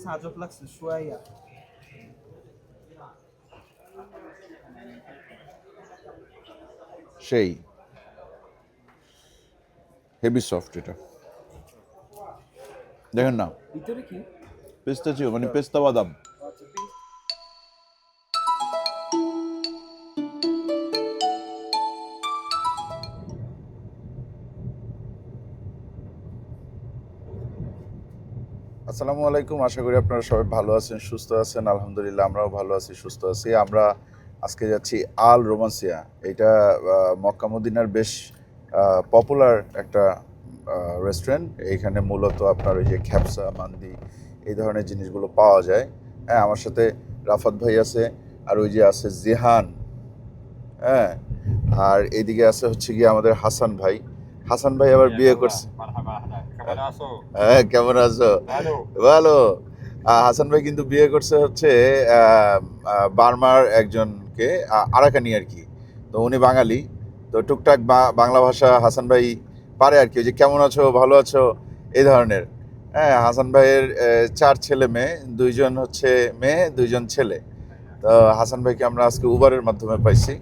কাছে আজব লাগছে শুয়াইয়া। সেই হেভি সফট এটা, দেখেন না ভিতরে কি? পেস্তাচিও মানে পেস্তা বাদাম। আসসালামু আলাইকুম, আশা করি আপনারা সবাই ভালো আছেন, সুস্থ আছেন। আলহামদুলিল্লাহ আমরাও ভালো আছি, সুস্থ আছি। আমরা আজকে যাচ্ছি আল রোমান্সিয়া। এটা মক্কা মদিনার বেশ পপুলার একটা রেস্টুরেন্ট। এইখানে মূলত আপনার ওই যে খ্যাপসা, মান্দি এই ধরনের জিনিসগুলো পাওয়া যায়। হ্যাঁ, আমার সাথে রাফাত ভাই আছে, আর ওই যে আছে জিহান, হ্যাঁ, আর এইদিকে আছে হচ্ছে গিয়ে আমাদের হাসান ভাই। হাসান ভাই আবার বিয়ে করছে। হ্যাঁ, কেমন আছো? ভালো। হাসান ভাই কিন্তু বিয়ে করছে হচ্ছে বার্মার একজনকে, আরাকানি আর কি। তো উনি বাঙালি, তো টুকটাক বাংলা ভাষা হাসান ভাই পারে আর কি। ওই যে কেমন আছো, ভালো আছো, এই ধরনের। হ্যাঁ, হাসান ভাইয়ের 4 ছেলে মেয়ে, 2জন হচ্ছে মেয়ে, 2জন ছেলে। তো হাসান ভাইকে আমরা আজকে উবারের মাধ্যমে পাইছি,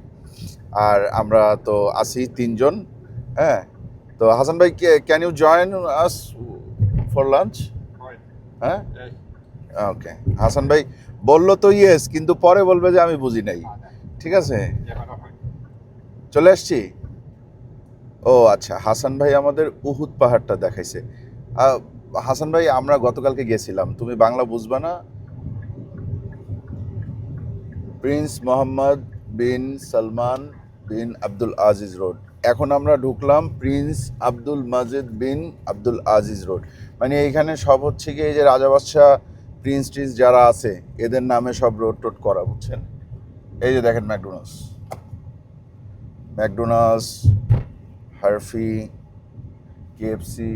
আর আমরা তো আছি 3জন। হ্যাঁ, তো হাসান ভাই, can you join us for lunch? হ্যাঁ, ওকে। হাসান ভাই বললো তো ইয়েস, কিন্তু পরে বলবে যে আমি বুঝি নাই। ঠিক আছে, চলে আসছি। ও আচ্ছা, হাসান ভাই আমাদের উহুদ পাহাড়টা দেখাইছে। হাসান ভাই, আমরা গতকালকে গেছিলাম, তুমি বাংলা বুঝবা না। প্রিন্স মোহাম্মদ বিন সালমান বিন আব্দুল আজিজ রোড। এখন আমরা ঢুকলাম প্রিন্স আব্দুল মাজিদ বিন আব্দুল আজিজ রোড। মানে এইখানে সব হচ্ছে কি, এই যে রাজা বাদশাহ, প্রিন্স ট্রিন্স যারা আছে এদের নামে সব রোড টোড করা, বুঝছেন। এই যে দেখেন ম্যাকডোনাল্ডস, ম্যাকডোনাল্ডস, হার্ফি, কেএফসি,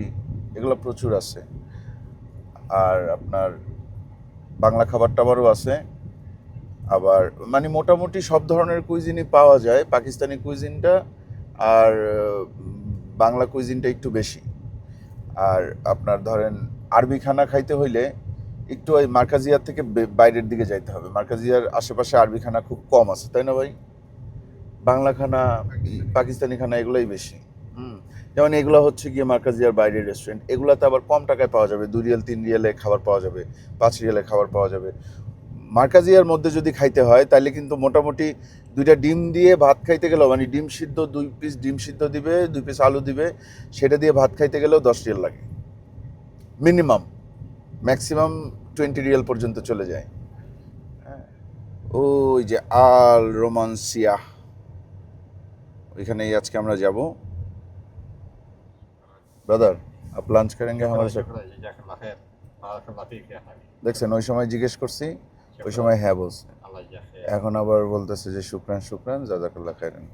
এগুলো প্রচুর আছে। আর আপনার বাংলা খাবার টাবারও আছে। আবার মানে মোটামুটি সব ধরনের কুইজিনই পাওয়া যায়। পাকিস্তানি কুইজিনটা আর বাংলা কুইজিনটা একটু বেশি। আর আপনার ধরেন আরবি খানা খাইতে হইলে একটু ওই মার্কাজিয়ার থেকে বাইরের দিকে যাইতে হবে। মার্কাজিয়ার আশেপাশে আরবি খানা খুব কম আছে, তাই না ভাই? বাংলা খানা, পাকিস্তানি খানা এগুলোই বেশি। যেমন এগুলো হচ্ছে গিয়ে মার্কাজিয়ার বাইরের রেস্টুরেন্ট, এগুলোতে আবার কম টাকায় পাওয়া যাবে। 2 রিয়াল 3 রিয়ালে খাবার পাওয়া যাবে, 5 রিয়ালে খাবার পাওয়া যাবে। মার্কাজিয়ার মধ্যে যদি খাইতে হয় তাহলে কিন্তু মোটামুটি 2টা ডিম দিয়ে ভাত খাইতে গেলেও, মানে ডিম সিদ্ধ 2 পিস ডিম সিদ্ধ দিবে, 2 পিস আলু দিবে, সেটা দিয়ে ভাত খাইতে গেলেও 10 রিয়াল লাগে মিনিমাম। ম্যাক্সিমাম 20 রিয়াল পর্যন্ত চলে যায়। ওই যে আল রোমান্সিয়া, ওইখানেই আজকে আমরা যাব। ব্রাদার, আপ লাঞ্চ করেंगे हमारे साथ? দেখছেন, ওই সময় জিজ্ঞেস করছি, ওই সময় হ্যাঁ বলছে, এখন আবার বলতেছে যে শুকরান শুকরান, জাযাকাল্লাহ খাইরান।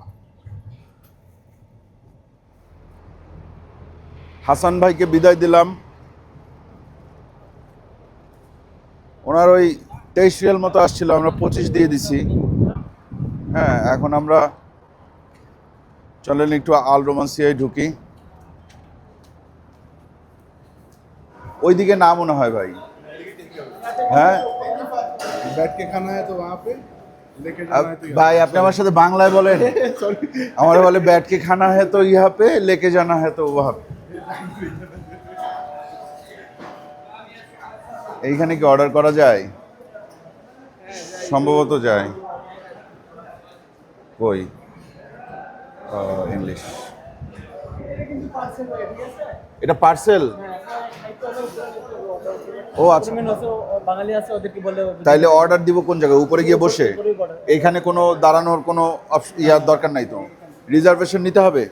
হাসান ভাইকে বিদায় দিলাম। ওনার ওই 23 রিয়াল মতো আসছিল, আমরা 25 দিয়ে দিছি। হ্যাঁ, এখন আমরা চলেন একটু আল রোমান্সিয়ায় ঢুকি। ওইদিকে না মনে হয় ভাই। হ্যাঁ बैठ के खाना है तो वहाँ पे लेके जाना है तो ভাই, আপনি আমার সাথে বাংলায় বলেন। আমার বলে बैठ के खाना है तो यहाँ पे, लेके जाना है तो वहाँ पे। এইখানে কি অর্ডার করা যায়? সম্ভবত যায়। কই ইংলিশ, এটা পার্সেল। ও আচ্ছা, বাঙালি আছে, ওদেরকে বলে তাইলে অর্ডার দিব কোন জায়গায়? উপরে গিয়ে বসে? এইখানে কোনো দাঁড়ানোর কোনো ইয়ার দরকার নাই তো? রিজার্ভেশন নিতে হবে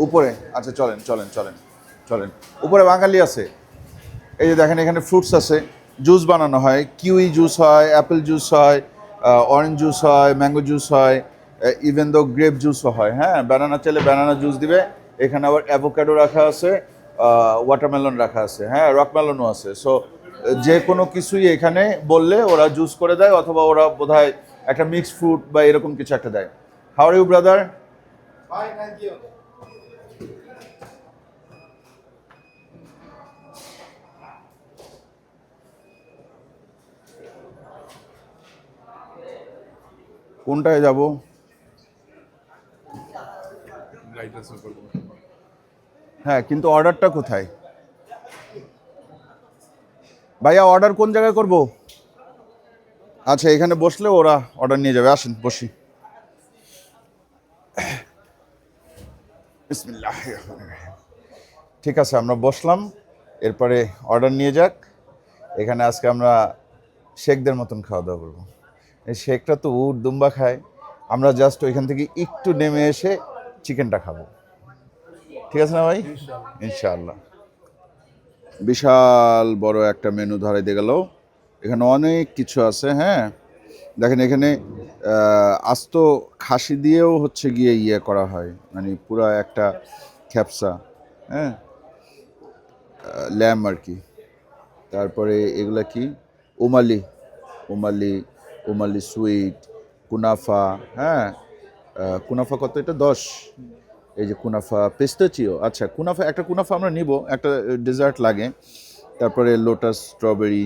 উপরে? আচ্ছা, চলেন চলেন চলেন চলেন, উপরে বাঙালি আছে। এই যে দেখেন, এখানে ফ্রুটস আছে, জুস বানানো হয়, কিউই জুস হয়, অ্যাপেল জুস হয়, অরেঞ্জ জুস হয়, ম্যাঙ্গো জুস হয়, ইভেন দো গ্রেপ জুসও হয়। হ্যাঁ, ব্যানানা চাইলে ব্যানানা জুস দিবে। এখানে আবার অ্যাভোকাডো রাখা আছে, ওয়াটারমেলন রাখা আছে, হ্যাঁ, রকমেলনও আছে। সো যে কোনো কিছুই এখানে বললে ওরা জুস করে দেয়, অথবা ওরা বোধহয় একটা মিক্সড ফ্রুট বা এরকম কিছু একটা দেয়। How are you brother? Bye, thank you. কোনটায় যাব? হ্যাঁ, কিন্তু অর্ডারটা কোথায়? ভাইয়া অর্ডার কোন জায়গায় করব? আচ্ছা, এখানে বসলে ওরা অর্ডার নিয়ে যাবে। আসেন বসি। বিসমিল্লাহ। ঠিক আছে, আমরা বসলাম, এরপরে অর্ডার নিয়ে যাক। এখানে আজকে আমরা শেখদের মতন খাওয়া দাওয়া করবো। এই শেখটা তো উট দুম্বা খায়, আমরা জাস্ট ওইখান থেকে একটু নেমে এসে চিকেনটা খাবো। ঠিক আছে না ভাই? ইনশাআল্লাহ। বিশাল বড় একটা মেনু ধরাইতে গেল, এখানে অনেক কিছু আছে। হ্যাঁ, দেখেন এখানে আস্ত খাসি দিয়েও হচ্ছে গিয়ে ইয়ে করা হয়, মানে পুরো একটা খ্যাপসা। হ্যাঁ, ল্যাম আর কি। তারপরে এগুলা কি, ওমালি, ওমালি, ওমালি সুইট, কুনাফা। হ্যাঁ, কুনাফা কত এটা? 10। এই যে কুনাফা, পেস্তাচিও। আচ্ছা, কুনাফা একটা, কুনাফা আমরা নিব, একটা ডেজার্ট লাগে। তারপরে লোটাস স্ট্রবেরি,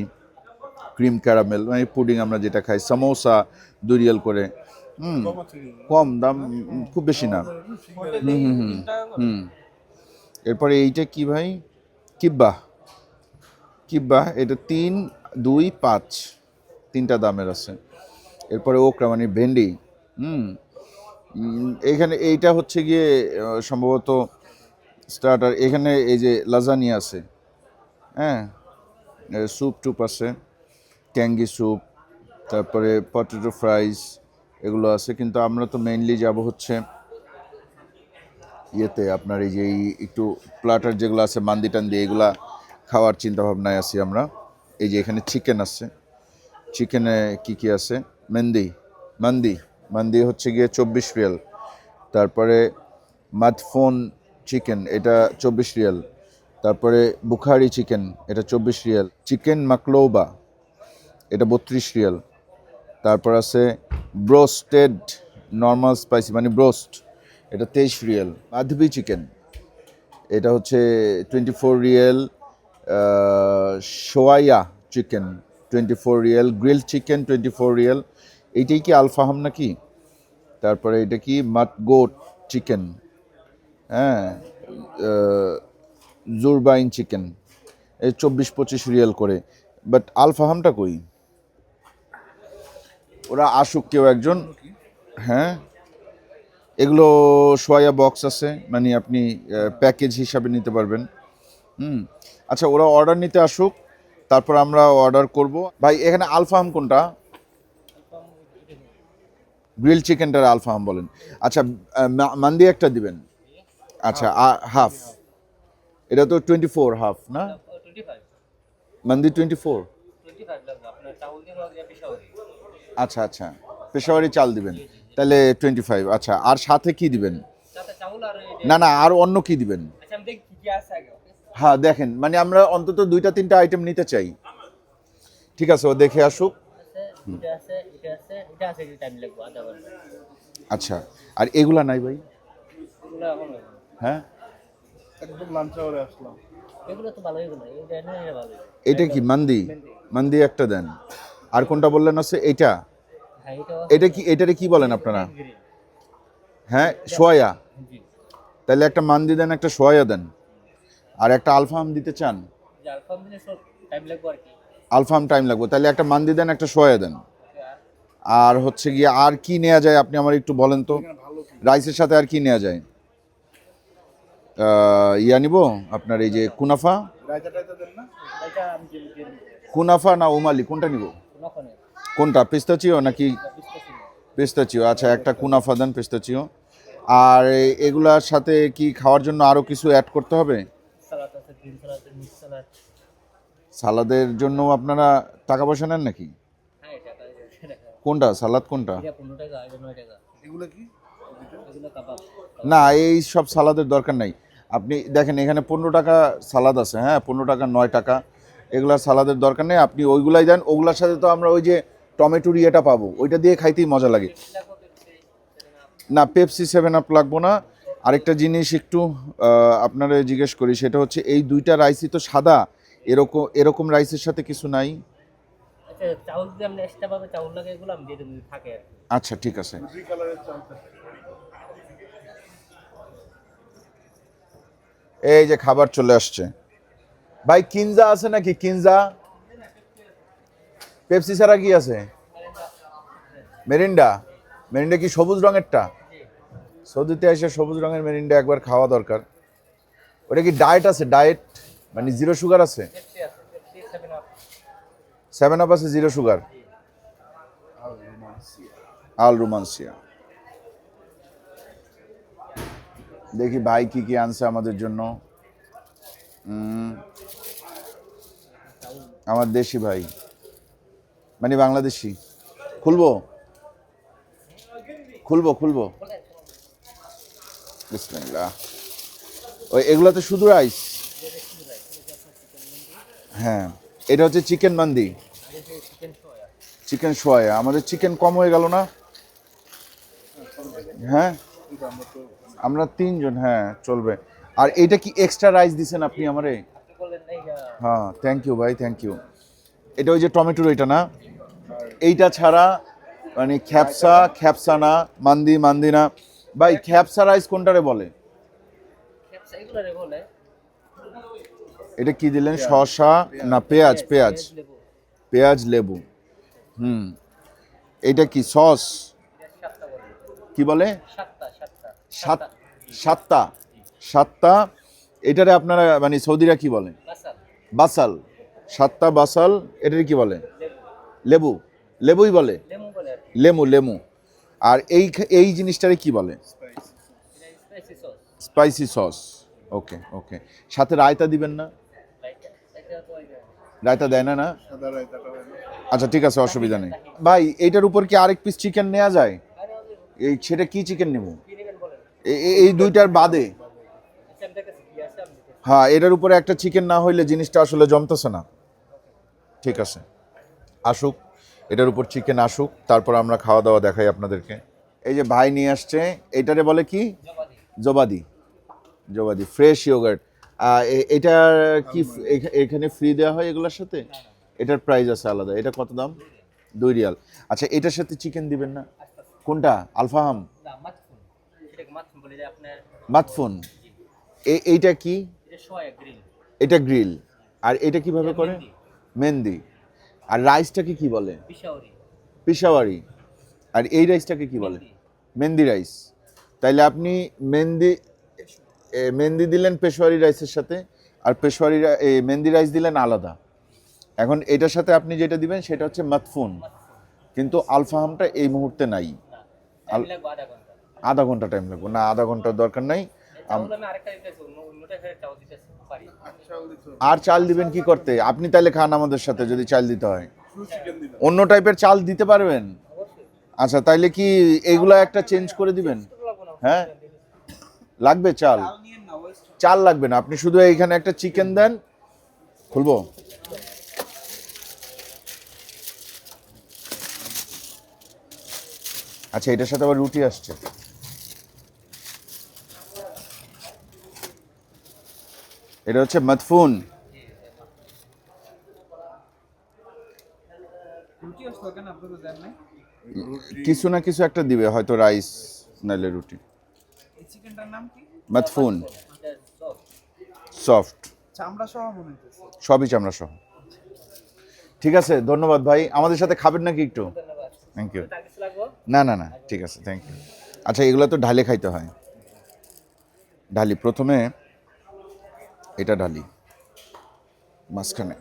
ক্রিম ক্যারামেল, মানে পুডিং আমরা যেটা খাই, সামোসা 2 রিয়াল করে। কম দাম, খুব বেশি না। হুম। এরপরে এইটা কি ভাই? কিব্বা, কিব্বা এটা 3, 2, 5, 3টা দামের আছে। এরপরে ওকরা মানে ভেন্ডি। এখানে এইটা হচ্ছে গিয়ে সম্ভবত স্টার্টার। এখানে এই যে লাজানি আছে। হ্যাঁ, স্যুপ টুপ আছে, ক্যাঙ্গি স্যুপ, তারপরে পটেটো ফ্রাইস, এগুলো আছে। কিন্তু আমরা তো মেইনলি যাব হচ্ছে ইয়েতে, আপনার এই যে একটু প্লাটার যেগুলো আছে, মান্দি টান্দি, এগুলা খাওয়ার চিন্তা ভাবনায় আছি আমরা। এই যে এখানে চিকেন আছে, চিকেনে কি কি আছে? মেন্দি, মান্দি, মান্দি হচ্ছে গিয়ে 24 রিয়াল। তারপরে মাদফোন চিকেন, এটা 24 রিয়াল। তারপরে বুখারি চিকেন, এটা 24 রিয়াল। চিকেন মাকলোবা, এটা 32 রিয়াল। তারপর আছে ব্রোস্টেড নর্মাল স্পাইসি মানে ব্রোস্ট, এটা 23 রিয়াল। মাধবি চিকেন, এটা হচ্ছে 24 রিয়াল। সোয়াইয়া chicken 24 riyal. Grill chicken 24 riyal. এইটাই কি আলফাহাম নাকি? তারপরে এটা কি মাটগোট চিকেন। হ্যাঁ, জুরবাইন চিকেন, এই 24-25 রিয়াল করে। বাট আলফাহামটা কই? ওরা আসুক কেউ একজন। হ্যাঁ, এগুলো সোয়া বক্স আছে, মানে আপনি প্যাকেজ হিসাবে নিতে পারবেন। আচ্ছা, ওরা অর্ডার নিতে আসুক, তারপর আমরা অর্ডার করব। ভাই এখানে আলফাহাম কোনটা? গ্রিল চিকেনটার আলফাহাম বলেন। আচ্ছা, মান্দি একটা দিবেন। আচ্ছা, হাফ। এটা তো 24 হাফ না? মান্দি 24। আচ্ছা আচ্ছা, পেশাওয়ারি চাল দিবেন, তাহলে 25। আচ্ছা, আর সাথে কি দিবেন? না না, আর অন্য কি দিবেন? হ্যাঁ দেখেন, মানে আমরা অন্তত 2-3টা আইটেম নিতে চাই। ঠিক আছে, ও দেখে আসুক। আচ্ছা, আর এগুলা নাই ভাই? হ্যাঁ, একদম লাঞ্চ আওয়ারে আসলাম। এটা কি মান্দি? মান্দি একটা দেন। আর কোনটা বললেন আছে? এইটা, এটা কি, এটারে কি বলেন আপনারা? হ্যাঁ, সোয়া। তাহলে একটা মান্দি দেন, একটা সোয়া দেন, আর একটা আলফাহাম দিতে চান? আলফাহাম টাইম লাগবে, তাহলে একটা মান্দি দেন, একটা সোয়া দেন। আর হচ্ছে গিয়ে আর কি নেওয়া যায় আপনি আমার একটু বলেন তো, রাইসের সাথে আর কি নেওয়া যায়? ইয়া নিব আপনার এই যে কুনাফা। কুনাফা না ওমালি, কোনটা নিব? কোনটা, পিস্তাচিও নাকি? পিস্তাচিও। আচ্ছা, একটা কুনাফা দেন, পিস্তাচিও। আর এগুলার সাথে কি খাওয়ার জন্য আরো কিছু অ্যাড করতে হবে? সালাদের জন্য আপনারা টাকা পয়সা নেন নাকি? কোনটা সালাদ, কোনটা? না, এই সব সালাদের দরকার নাই। আপনি দেখেন এখানে 15 টাকা সালাদ আছে। হ্যাঁ, 15 টাকা, 9 টাকা, এগুলার সালাদের দরকার নেই। আপনি ওইগুলাই দেন। ওগুলার সাথে তো আমরা ওই যে টমেটোর ইয়েটা পাবো, ওইটা দিয়ে খাইতেই মজা লাগে। না, পেপসি 7 আপ লাগবো না। আরেকটা জিনিস একটু আপনারা জিজ্ঞেস করি, সেটা হচ্ছে এই 2টা রাইসই তো সাদা, এরকম এরকম রাইসের সাথে কিছু নাই? চাউল দিয়ে আমরা এক্সট্রা ভাবে চাউল লাগে এগুলো আমি দিয়ে দেবো যদি থাকে আর কি। আচ্ছা ঠিক আছে। দুই কালারের চালটা এই যে খাবার চলে আসছে ভাই। কিনজা আছে নাকি? কিনজা পেপসি ছাড়া কি আছে? মেরিন্ডা। মেরিন্ডা কি সবুজ রঙেরটা? সৌদিতে এসে সবুজ রঙের মেরিন্ডা একবার খাওয়া দরকার। ওটা কি ডায়েট আছে? ডায়েট মানে জিরো সুগার আছে? পেপসি আছে, পেপসি 7 আপ। 7 আপ আছে জিরো সুগার। আল রোমান্সিয়া। দেখি ভাই কি কি আনছে আমাদের জন্য। আমার দেশি ভাই মানে বাংলাদেশি। খুলবো খুলবো খুলবো বিসমিল্লাহ। ওই এগুলোতে শুধু রাইস? হ্যাঁ, এটা হচ্ছে চিকেন মান্দি, চিকেন সোয়া। আমাদের চিকেন কম হয়ে গেল না? হ্যাঁ আমরা 3 জন, হ্যাঁ চলবে। আর এটা কি এক্সট্রা রাইস দিছেন আপনি আমারে? আপনি বললেন এই হ্যাঁ থ্যাংক ইউ ভাই, থ্যাংক ইউ। এটা ওই যে টমেটোর এটা না? এইটা ছাড়া মানে খ্যাপসা, খ্যাপসা না, মান্দি, মান্দি না ভাই। খ্যাপসা রাইস কোনটারে বলে? পেপসি এগুলোরে বলে এটা কি দিলেন? শসা না পেঁয়াজ? পেঁয়াজ, লেবু। পেঁয়াজ লেবু। এটা কি সস? 7টা বলে। কি বলে? 7টা 7টা 7টা। এটারে আপনারা মানে সৌদিরা কি বলে? বাসাল বাসাল। 7টা বাসাল। এটারে কি বলে? লেবু। লেবুই বলে? লেমু বলে আর কি। লেমু, লেমু। আর এই জিনিসটারে কি বলে? Spicy sauce. Spicy sauce. Okay okay. সাথে রায়তা দিবেন না? এটা তো ওই রায়তা দেয় না? না সাদা রায়তাটা হয় না? আচ্ছা ঠিক আছে, অসুবিধা নেই ভাই। এইটার উপর কি আরেক পিস চিকেন নেওয়া যায়? এই সেটা কি চিকেন নেব? কি নেবেন বলেন। এই দুইটার বাদে? সেম থেকে কি আছে আমি দিতেছি। হ্যাঁ, এটার উপরে একটা চিকেন না হইলে জিনিসটা আসলে জমতেছে না। ঠিক আছে, আসুক এটার উপর চিকেন আসুক, তারপর আমরা খাওয়া দাওয়া দেখাই আপনাদেরকে। এই যে ভাই নিয়ে আসছে, এইটারে বলে কি? জবাদি। জবাদি। জবাদি ফ্রেশ ইয়োগার্ট। এটা কি এখানে ফ্রি দেওয়া হয় এগুলোর সাথে? এটার প্রাইস আছে আলাদা। এটা কত দাম? 2 রিয়াল। আচ্ছা এটার সাথে চিকেন দিবেন না? কোনটা? আলফাহাম? না মাতফুন। এটাকে মাতফুন বলে যে আপনার মাতফুন। এইটা কি? এটা সোয়া গ্রিল। এটা গ্রিল। আর এটা কিভাবে করে? মেহেন্দি। আর রাইসটাকে কি বলে? পিশাওরি। পিশাওয়ারি। আর এই রাইসটাকে কি বলে? মেহেন্দি রাইস। তাইলে আপনি মেহেন্দি দিলেন পেশোয়ারি রাইসের সাথে, আর পেশোয়ারি মেহেন্দি রাইস দিলেন আলাদা। এখন এটার সাথে আপনি যেটা দিবেন সেটা হচ্ছে মাতফুন। কিন্তু আলফাহামটা এই মুহূর্তে নাই। টাইম লাগবে আধা ঘন্টা। আধা ঘন্টা টাইম লাগবে না? আধা ঘন্টার দরকার নাই। চাউল আমি আরেকটা দিতেছি, অন্যটা ফের চাউল দিতেছি পারি। চাল দিতে হবে। আর চাল দিবেন কি করতে? আপনি তাইলে খান আমাদের সাথে যদি চাল দিতে হয়। শুধু চিকেন দিলাম। অন্য টাইপের চাল দিতে পারবেন? অবশ্যই। আচ্ছা তাইলে কি এইগুলা একটা চেঞ্জ করে দিবেন? লাগবে না। হ্যাঁ লাগবে চাল? চাল লাগবে না, আপনি শুধু এইখানে একটা চিকেন দেন। খুলবো? আচ্ছা এটার সাথে আবার রুটি আসছে। এটা হচ্ছে মাতফুন। রুটি আসলো কেন আপনাদের দেন নাই? কিছু না কিছু একটা দিবে, হয়তো রাইস নাইলে রুটি। এই চিকেনটার নাম কি? মাতফুন। এটা সফট। সফট। চামড়া সহ মনে হইতেছে। সবই চামড়া সহ। ঠিক আছে, ধন্যবাদ ভাই। আমাদের সাথে খাবেন নাকি একটু? ধন্যবাদ। Thank you. তার কিছু লাগবে? না না না ঠিক আছে, থ্যাংক ইউ। আচ্ছা এগুলো তো ঢালে খাইতে হয়। ঢালি প্রথমে, এটা ঢালি মাঝখানে।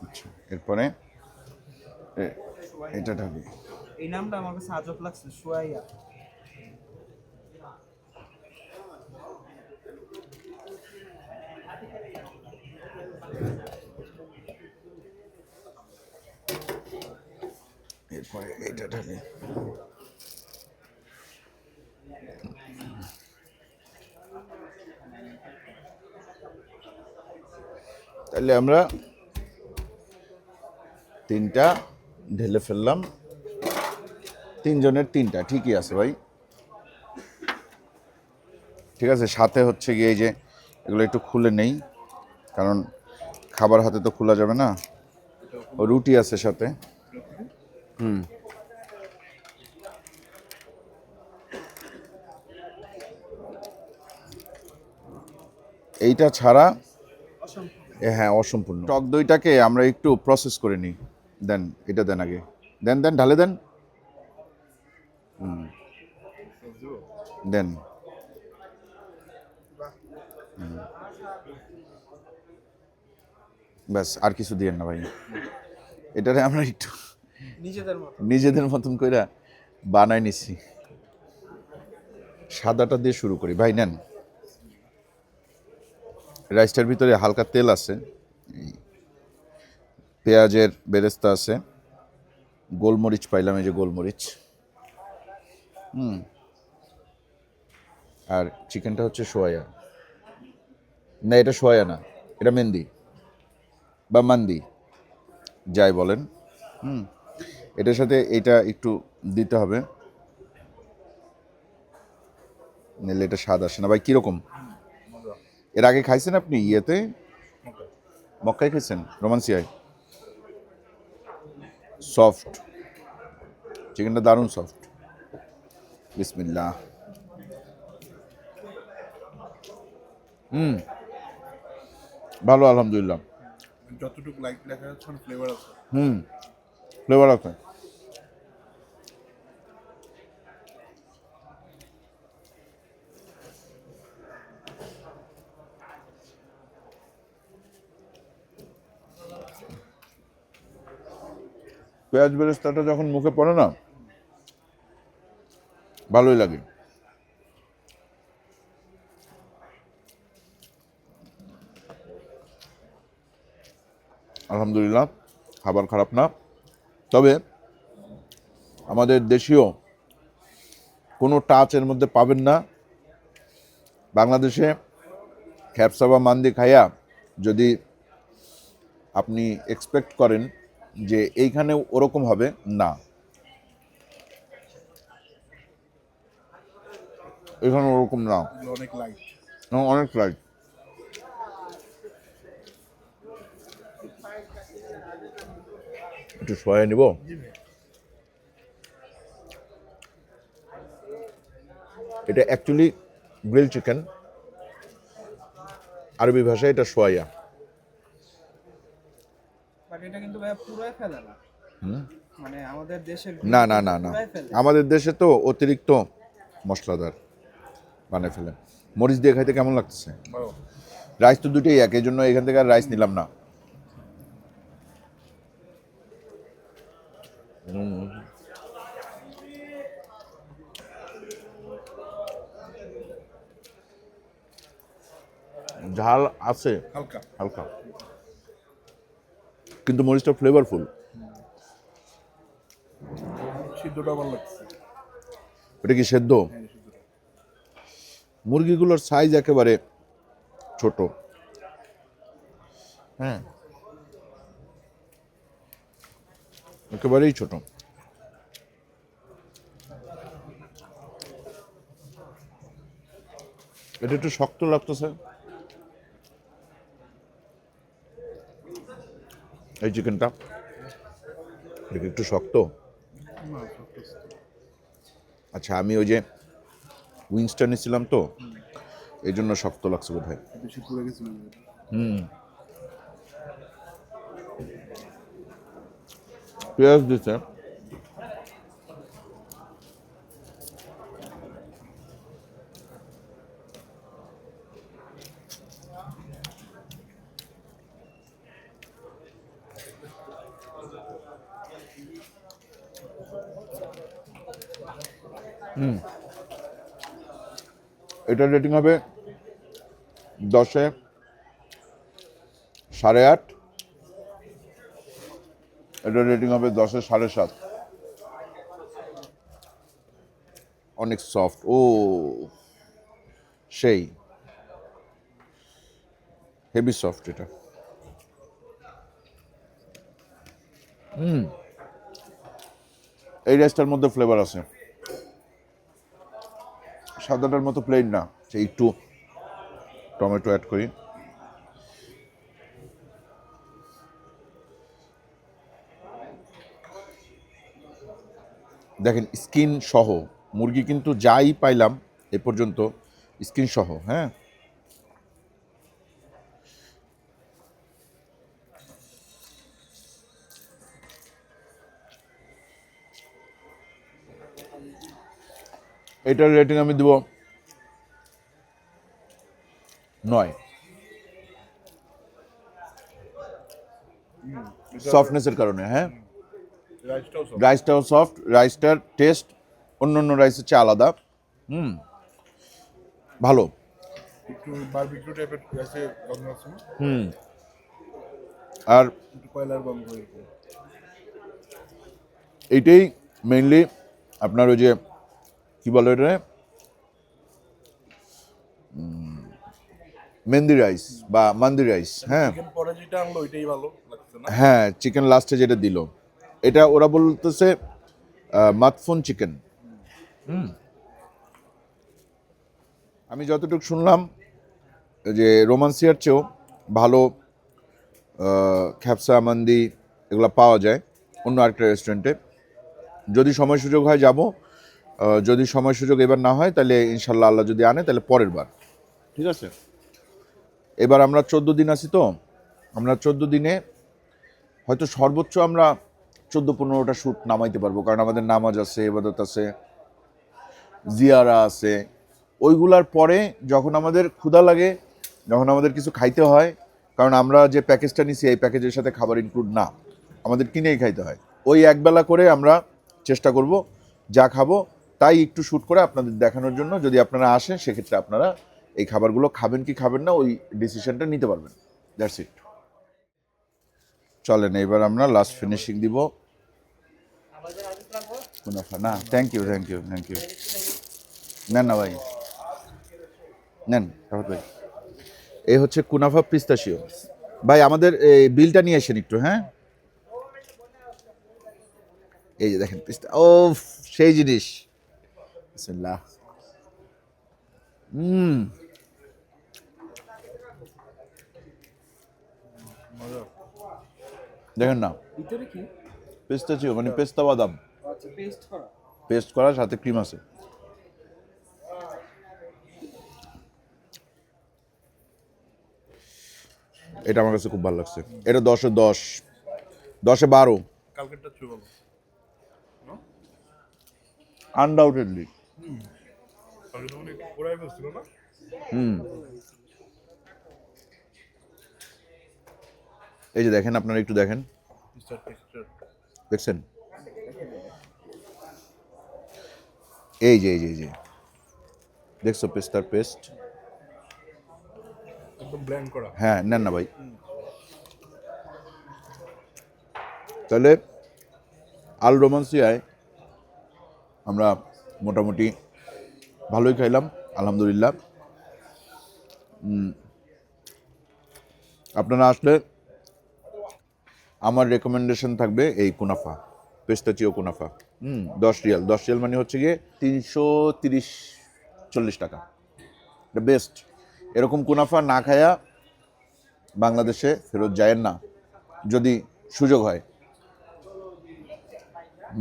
আচ্ছা এরপরে এটা ঢালি। এই নামটা আমার কাছে আজব লাগছে, সুয়াইয়া। এরপরে এটা ঢালি। তাহলে আমরা 3টা ঢেলে ফেললাম। 3 জনের 3টা ঠিকই আছে ভাই। ঠিক আছে, সাথে হচ্ছে গিয়ে এই যে এগুলো একটু খুলে নেই, কারণ খাবার হাতে তো খোলা যাবে না। ও রুটি আছে সাথে। হুম, এইটা ছাড়া হ্যাঁ অসম্পূর্ণ। টক দইটাকে আমরা একটু প্রসেস করে নিই। দেন, এটা দেন আগে, দেন দেন ঢালে দেন। দেন। ব্যাস, আর কিছু দিয়েন না ভাই। এটারে আমরা একটু নিজেদের মতো। নিজেদের মতন কইরা বানাই নিছি। সাদাটা দিয়ে শুরু করি ভাই, নেন। রাইসটার ভিতরে হালকা তেল আছে, এই পেঁয়াজের বেরেস্তা আছে, গোলমরিচ পাইলাম, এই যে গোলমরিচ। আর চিকেনটা হচ্ছে সোয়া। না, এটা সোয়া না, এটা মেন্দি বা মান্দি, যাই বলেন। এটার সাথে এটা একটু দিতে হবে, নাহলে এটা স্বাদ আসে না ভাই। কীরকম, এর আগে খাইছেন আপনি ইয়েতে, মক্কায় খাইছেন, রোমান্সিয়ায়? সফট চিকেনটা, দারুণ সফট। বিসমিল্লাহ। ভালো আলহামদুলিল্লাহ। যতটুকু লাইক লেখা যাচ্ছে ফ্লেভার আছে। ফ্লেভার আছে। পেঁয়াজ বেরেস্তাটা যখন মুখে পড়ে না, ভালোই লাগে। আলহামদুলিল্লাহ, খাবার খারাপ না। তবে আমাদের দেশীয় কোনো টাচ এর মধ্যে পাবেন না। বাংলাদেশে খ্যাপসা বা মান্দি খাইয়া যদি আপনি এক্সপেক্ট করেন যে এইখানে ওরকম হবে, না, এখানে ওরকম না, অনেক লাইট। অনেক লাইট। একটু সয়া নিব। এটা অ্যাকচুয়ালি গ্রিল চিকেন, আরবি ভাষায় এটা সোয়া। বাট এটা কিন্তু ভাইয়া পুরোই ফেলে না। মানে আমাদের দেশের না না না না, পুরাই ফেলে। আমাদের দেশে তো অতিরিক্ত মশলাদার বানায় ফেলে। মরিচ দিয়ে খাইতে কেমন লাগতেছে? রাইস তো দুটোই এক, এই জন্য এখান থেকে আর রাইস নিলাম না। ঝাল আছে হালকা হালকা, কিন্তু মরিচটা ফ্লেভারফুল। সিদ্ধটা ভালো লাগছে। এটা কি সেদ্ধ? হ্যাঁ, সিদ্ধটা। মুরগিগুলোর সাইজ একেবারে ছোট। হ্যাঁ, একেবারেই ছোট। এটা একটু শক্ত লাগতেছে, এই চিকেনটা এটা একটু শক্ত। আচ্ছা, আমি ওই যে উইংসটা নিয়েছিলাম তো, এই জন্য শক্ত লাগছে বোধ হয়। বেশি পুড়ে গেছিল। পেঁয়াজ দিচ্ছে। এটার রেটিং হবে 10-এ 8.5। এটার রেটিং হবে 10-এ 7.5। অনেক সফট, ও সেই হেভি সফট এটা। এই রাইসটার মধ্যে ফ্লেভার আছে, সাদাটার মতো প্লেন না, একটু টমেটো অ্যাড করি। দেখেন স্কিন সহ মুরগি, কিন্তু যাই পাইলাম এ পর্যন্ত স্কিন সহ। হ্যাঁ, এটার রেটিং আমি দেব 9। সফটনেসের কারণে। হ্যাঁ, রাইসটাও সফট, রাইসটার টেস্ট অন্য অন্য রাইসের চেয়ে আলাদা। ভালো। একটু বারবিকিউ টাইপের আছে গন্ধ আছে না? আর একটু কয়লার গন্ধ এরকম। এইটাই মেইনলি আপনার ওই যে কি বলে এটা, মেহেন্দি রাইস বা মান্দি রাইস। হ্যাঁ চিকেন পরে যেটা আনলো ওইটাই ভালো লাগছে না? হ্যাঁ, চিকেন লাস্টে যেটা দিল, এটা ওরা বলতেছে মাতফুন চিকেন। আমি যতটুকু শুনলাম যে রোমান্সিয়ার চেয়েও ভালো খ্যাপসা মান্দি এগুলো পাওয়া যায় অন্য আরেকটা রেস্টুরেন্টে। যদি সময় সুযোগ হয় যাব, যদি সময় সুযোগ এবার না হয় তাহলে ইনশাল্লাহ আল্লাহ যদি আনে তাহলে পরের বার। ঠিক আছে, এবার আমরা 14 দিন আছি, তো আমরা 14 দিনে হয়তো সর্বোচ্চ আমরা 14-15টা শ্যুট নামাইতে পারবো, কারণ আমাদের নামাজ আছে, ইবাদত আছে, জিয়ারা আছে। ওইগুলার পরে যখন আমাদের ক্ষুধা লাগে, যখন আমাদের কিছু খাইতে হয়, কারণ আমরা যে প্যাকেজটা নিছি এই প্যাকেজের সাথে খাবার ইনক্লুড না, আমাদের কিনেই খাইতে হয়। ওই একবেলা করে আমরা চেষ্টা করব যা খাবো তাই একটু শ্যুট করে আপনাদের দেখানোর জন্য। যদি আপনারা আসেন সেক্ষেত্রে আপনারা এই খাবারগুলো খাবেন কি খাবেন না ওই ডিসিশনটা নিতে পারবেন। That's it. চলেন এবার আমরা লাস্ট ফিনিশিং দিব। মুনাফা না, thank you thank you thank you. নেন না ভাই, নেন রাফাত ভাই। এই হচ্ছে কুনাফা পিস্তাশিও। ভাই আমাদের এই বিলটা নিয়ে আসেন একটু। হ্যাঁ, এই যে দেখেন পিস্তা, ও সেই জিনিস। বিসমিল্লাহ। দেখেন না, ভিতরে কি? পিস্তাশিও মানে পেস্তা বাদাম আচ্ছা, পেস্ট করা। পেস্ট করা, সাথে ক্রিম আছে। এটা আমার কাছে খুব ভালো লাগছে। এটা 10-এ 10, 10-এ 12 কালকেরটা চুল ভালো। আনডাউটেডলি। কালকে তো অনেক ওরাই বসছিল না? এই যে দেখেন, আপনারা একটু দেখেন, টেক্সচার দেখছেন? এই যে এই যে এই যে দেখছো পেস্তার পেস্ট? একদম ব্লেন্ড করা। হ্যাঁ, নেন না ভাই। তাহলে আল রোমান্সিয়ায় আমরা মোটামুটি ভালোই খাইলাম আলহামদুলিল্লাহ। আপনারা আসলে আমার রেকমেন্ডেশন থাকবে এই কুনাফা, পেস্তাচিও কুনাফা। 10 রিয়াল, 10 রিয়াল মানে হচ্ছে গিয়ে 330-40 টাকা। এটা বেস্ট। এরকম কুনাফা না খায়া বাংলাদেশে ফেরত যায়েন না যদি সুযোগ হয়।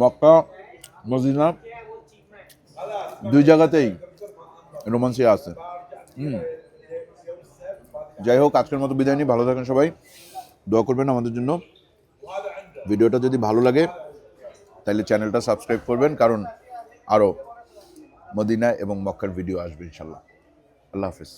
মক্কা মদিনা দুই জায়গাতেই রোমান্সিয়া আছে। যাই হোক, আজকের মতো বিদায় নিই। ভালো থাকেন সবাই, দোয়া করবেন আমাদের জন্য। ভিডিওটা যদি ভালো লাগে তাহলে চ্যানেলটা সাবস্ক্রাইব করবেন, কারণ আরও মদিনা এবং মক্কার ভিডিও আসবে ইনশাল্লাহ। আল্লাহ হাফেজ।